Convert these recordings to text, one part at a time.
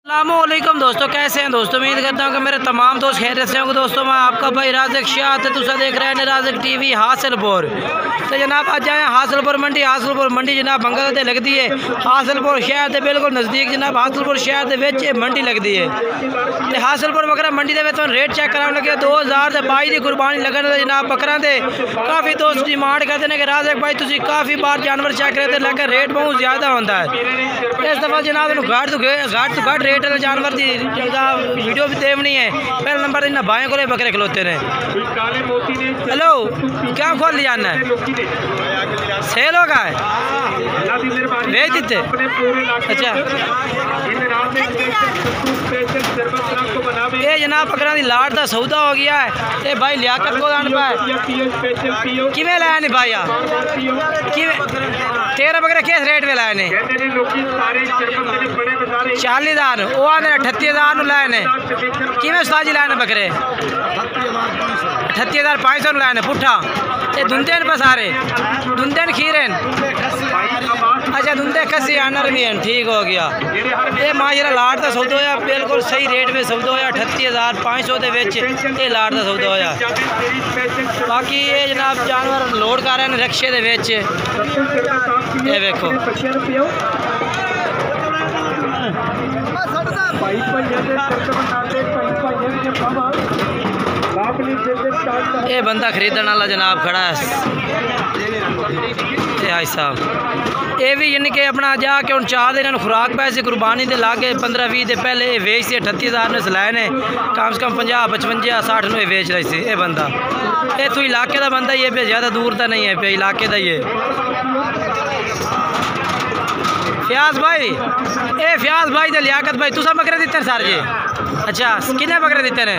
अस्सलामुअलैकुम दोस्तों, कैसे हैं दोस्तों। उम्मीद करता हूँ कि मेरे तमाम दोस्त खैरियत से होंगे। दोस्तों मैं आपका भाई राज़िक शाह तुसा देख रहे हैं राज़िक टीवी हासिलपुर। तो जनाब आज आए हासिलपुर मंडी जनाब मंगल ते लगती है हासिलपुर शहर के बिल्कुल नज़दीक। जनाब हासिलपुर शहर के मंडी लगती है तो हासिलपुर बकरा मंडी के रेट चेक करा लगे 2022 की कुर्बानी लगन जनाब बकरा दे काफ़ी दोस्त डिमांड करते हैं कि राज़िक भाई तुम काफ़ी बार जानवर चेक करते लेकिन रेट बहुत ज़्यादा होता है। इस दफ़ा जनाब घट तो घट रेट जानवर की वीडियो भी देवनी है। पहला नंबर इन भाइयों को बकरे खिलोते हैं। हेलो क्या खोल लिया है सेल होगा भेज देते। अच्छा ये जनाब बकरा की लाट का सौदा हो गया है। ये भाई लियाकत को आन पाए किमें लाया नहीं भाई 13 बकरे किस रेट में लाए ने 40,000 वो आने 38,000 लाए ने किमें उस्ताद जी लाए ने बकरे 38,500 लाए ने पुट्ठा। ये धुंधे पर सारे धुंधे खीरे अच्छा धुंधे कसी आनर भी हैं। ठीक हो गया। ये माशाल्लाह लाट का सौदा होया बिल्कुल सही रेट में सौदा होया 38,500 के विच ये लाट का सौदा होया। बाकी ये जनाब जानवर लोड कर रहे हैं रिक्शे के विच। ये देखो ये बंदा खरीदने वाला जनाब खड़ा है भाई साहब। ये भी यानी कि अपना जाके हूँ 4 दिन खुराक पैसे कुर्बानी के लागे 15-20 दिन पहले वेच से 38,000 ने सलाए ने कम से कम 50, 55, 60 में वेच रही थी। ये बंदा ये तो इलाके का बंदा ये पे ज़्यादा दूर का नहीं है पे इलाके का ये फ्याज भाई। ए फ्याज भाई तो लियाकत भाई तुसा बकरे दिते सर जी। अच्छा कितने बकरे दिते ने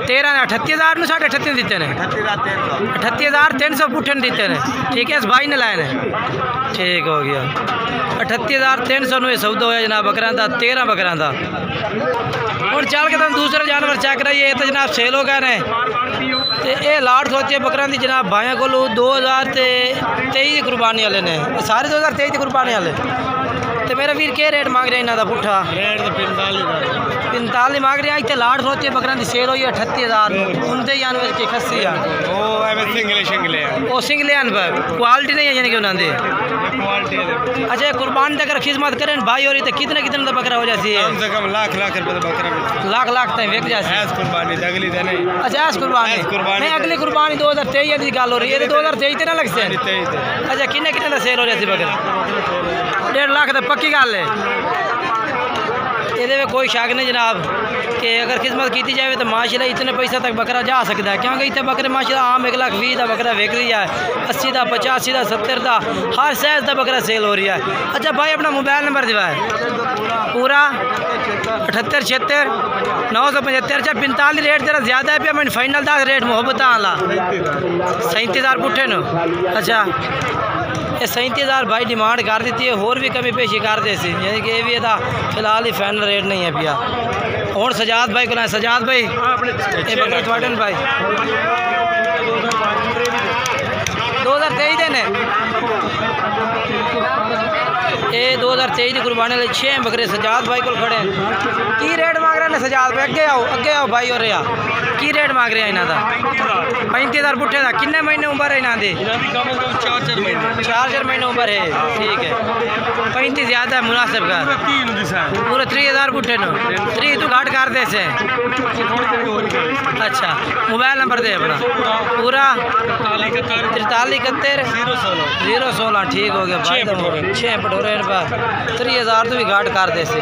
13 38,000 ने 38,500 दिते ने 38,300 पुठन दिते ने। ठीक है इस भाई ने लाए ने। ठीक हो गया 38,300 में सौदा होया जनाब बकरा का 13 बकरा का। और चल के तुम दूसरे जानवर चेक कराइए तो जनाब सेल हो गए ने। तो ये लाट सोचे बकरा की जनाब भाइयों को 2023 की कुर्बानी वाले ने सारे 2023 की कुर्बानी वाले। तो मेरा वीर के रेट मांग रहे हैं इन्हों का पुट्ठा रेट तो 45 मांग रहे हैं। इतने लाट सोचे बकरा की सेल हुई 38,000 उनते जानवर की खस्सी है वो सिंगले पर क्वालिटी नहीं है यानी कि उन्होंने। अच्छा कुर्बानी अगर खिदमत करें भाई और कितने कितने बकरा हो जाती है कम से कम लाख रुपये बकरा लाख तक बिक जाती है कुर्बानी अगली नहीं। अच्छा कुर्बानी अगली कुर्बानी 2023 की गल हो रही है 2023 ना लगते हैं। अच्छा किन्ने कितने सेल हो जाती बकरा 1.5 लाख तो पक्की गल है। ये कोई शक नहीं जनाब कि अगर खिदमत की जाए तो माशाल्लाह इतने पैसा तक बकरा जा सकता है क्योंकि इतने बकरे माशाल्लाह आम 1,20,000 का बकरा विक रही है 80 का 85 का 70 का हर साइज़ का बकरा सेल हो रही है। अच्छा भाई अपना मोबाइल नंबर दिवा है पूरा 78 76 975। अच्छा 45 रेट जरा ज़्यादा है पे मैं फाइनल 10 रेट मोहब्बत आला 37,000 पुट्ठे न। अच्छा ये 37,000 भाई डिमांड कर दी है होर भी कमी पेशी कर दे सी यानी कि ये भी था फिलहाल ही फाइनल रेट नहीं है पिया। और सजाद भाई को सजाद भाई ये बकरा थोड़े भाई 2023 दिन है ये 2023 की कुर्बानी वाले 6 बकरे सजाद भाई को खड़े हैं। की रेट मांग रहे हैं सजाद भाई अगे आओ भाई और की रेट मांग रहे हैं इन्हों का 35,000 पुट्ठे का। किन्ने महीने उम्र है इन्हों की 4 महीने उम्र है। ठीक है 35 ज़्यादा मुनासिब का पूरा 30,000 पुट्ठे न 3 तो घाट कर दे से। अच्छा मोबाइल नंबर दे अपना पूरा 43 71 016। ठीक हो गया भाई 6 पटोरे 30,000 तो भी घाट कर दे से।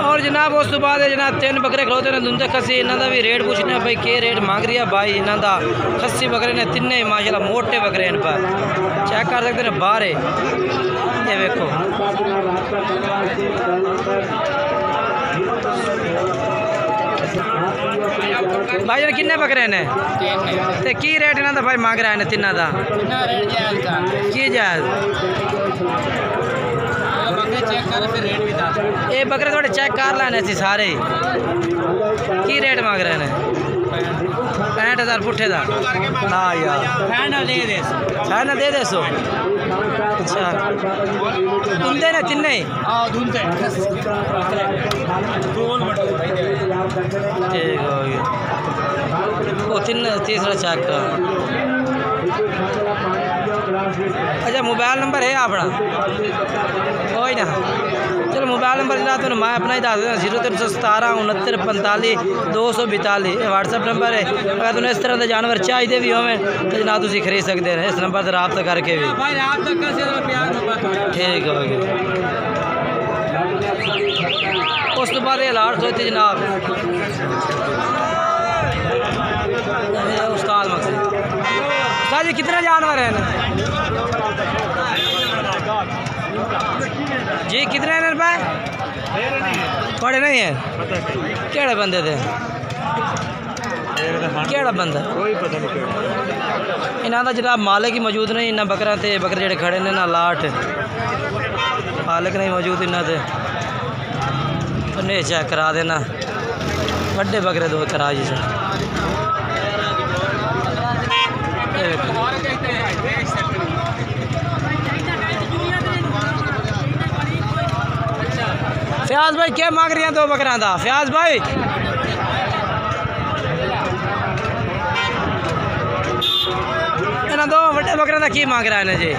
और जनाब उस तो बाद जनाब 3 बकरे खलोते हैं धुंधे खस्सी इन्हों का भी रेट पूछने भाई के रेट मांग रही है भाई इन्हों का खस्सी बकरे ने तिने माशाल्लाह मोटे बकरे हैं पर चेक कर सकते हैं बाहर ये देखो। भाई ने किन्ने बकरे ने ते की रेट इन्हों का भाई मांग रहा है तिना का की जायज़ ये बकरे थोड़े चेक कर लेने सी सारे की रेट मांग रहे हैं 65,000 पुट्ठे दा ना यार फाइनल दे दे सो। अच्छा दुंदे ने तिन्ने दुंदे ठीक हो गया वो तीसरा चेक। अच्छा मोबाइल नंबर है अपना कोई ना चलो मोबाइल नंबर जनाब तो मैं अपना ही दस देना 0317 69 45 242 व्हाट्सअप नंबर है। अगर तुम्हें इस तरह के जानवर चाहिए भी होवे तो जनाब तुम खरीद सकते हैं इस नंबर से रब्ता करके भी ठीक हो गया। उस तो बाद लाट सोचते जनाब उस्ताद मकसद उस्ताद जी कितने जानवर हैं जी कितने हैं रुपए थोड़े नहीं है केड़े बंदे थे केड़ा बंदा कोई पता नहीं इन्हों का जनाब मालिक ही मौजूद नहीं इन्हें बकरा थे बकरे जेडे खड़े ने ना लाट मालिक नहीं मौजूद इन्हों से नहीं चेक करा देना बड़े बकरे दो करा जी सर। फयाज भाई क्या मांग रही हैं दो बकरा था फयाज भाई इन्हें दो बड़े बकरे का की मांग रहा है ना जी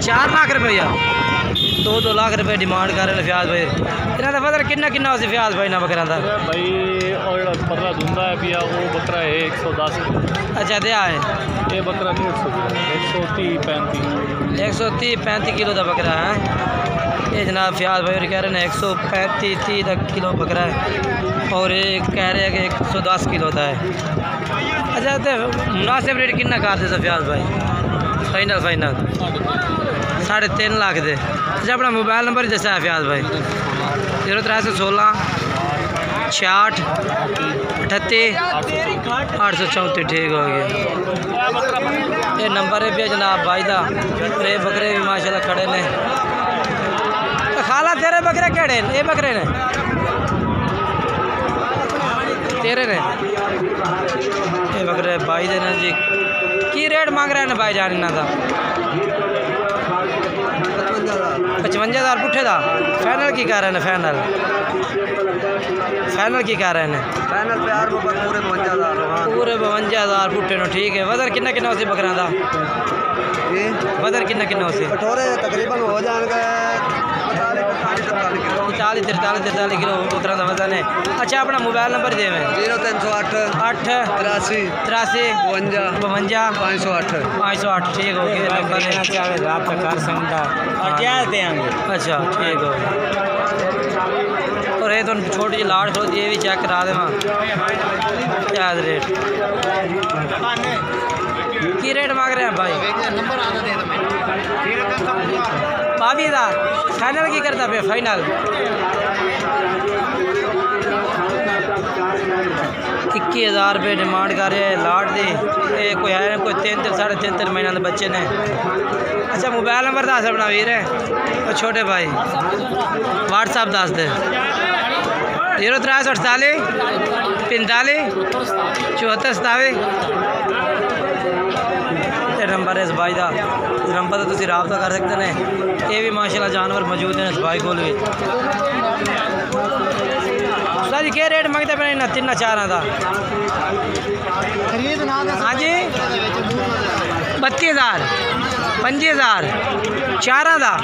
4 लाख रुपया 2 लाख रुपये डिमांड कर रहे हैं फयाज भाई। इन्हों का वजन किन्ना किन्ना हो फयाज भाई ना बकरा था भाई और पतला धुंदा है पिया वो बकरा है 110 किलो। अच्छा दिया है ये बकरा 130-35 किलो का बकरा है ये जनाब फयाज भाई कह रहे हैं 135-30 किलो बकरा है और ये कह रहे हैं कि 110 किलो का है। अच्छा तो मुनासिब रेट कितना कर दे फयाज भाई फाइनल 3.5 लाख दे। अच्छा अपना मोबाइल नंबर ही दसा है फयाज भाई 0316 66 38 834 ठीक हो गया ये नंबर है भैया जनाब भाई का। रे बकरे भी माशाल्लाह खड़े ने खाला तेरे बकरे केड़े ये बकरे ने तेरे ने ये बकरे भाई दे जी की रेट मांग रहे हैं भाई जान इन्हों का 55,000 पुट्ठे का फाइनल की कह रहे हैं फाइनल की कह रहे हैं फाइनल प्यार पूरे 52,000 पुट्ठे नो ठीक है। वजन कितना कितना उसी बकरा का वजन कितना उसी कठोरे तकरीबन हो जाएंगे 43 किलो बकरा का वजन है। अच्छा अपना मोबाइल नंबर दे 0308 8 83 52 508 ठीक हो गया नंबर लेना चाहे तो आप कर सकता क्या देंगे। अच्छा ठीक हो और ये तो छोटी जी लाट होती है भी चेक करा दे क्या रेट की रेट मांग रहे हैं भाई 22,000 फाइनल की करता पे फाइनल 21,000 रुपये डिमांड कर रहे हैं लाट दी कोई है कोई 3-3 महीने के बच्चे ने। अच्छा मोबाइल नंबर दस अपना वीर है और छोटे भाई व्हाट्सअप दस दे 0348 45 74 27 नंबर है इस भाई का नंबर तो तुम रब्ता कर सकते हैं। ये भी माशाल्लाह जानवर मौजूद हैं इस भाई को भी। जी क्या रेट मंगते पे इन्हें 3-4 का हाँ जी 32,000 25,000 4 का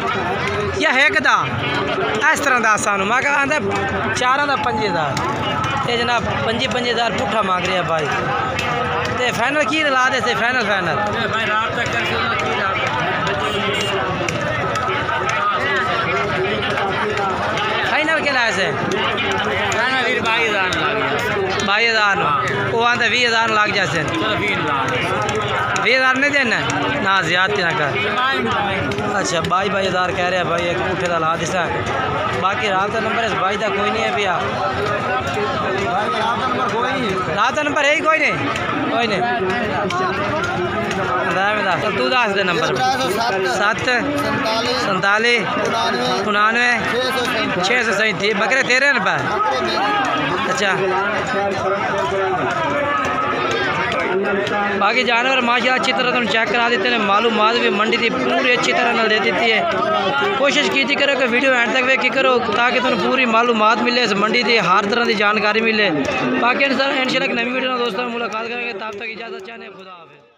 या एक का इस तरह का सानू मैं कहता 4 का 5,000 ये जनाब 25,000 पुट्ठा मांग रहे हैं भाई ते फाइनल की ला दे से फाइनल के लाए से 22,000 वो आते 20,000 लग जाते 20,000 नहीं देना ना, ज्यादा ना कर। अच्छा 22,000 कह रहे हैं भाई, एक ऊँटे का ला दिसा। बाकी रात का नंबर इस भाई का कोई नहीं है भैया, रात का नंबर है ही कोई नहीं, कोई नहीं। तू दस दे नंबर 7 47 99 637 बकरे तेरे न पा। अच्छा बाकी जानवर माशाल्लाह अच्छी तरह तुम चेक करा देते हैं, मालूमात भी मंडी की पूरी अच्छी तरह न दे देती है। कोशिश कीजिए करो कि वीडियो एंड तक वेखी करो ताकि तुम्हें पूरी मालूमात मिले, इस मंडी की हर तरह की जानकारी मिले। बाकी इंशाल्लाह नई वीडियो दोस्तों मुलाकात करेंगे, तब तक इजाज़त चाहें, खुदा हाफिज़।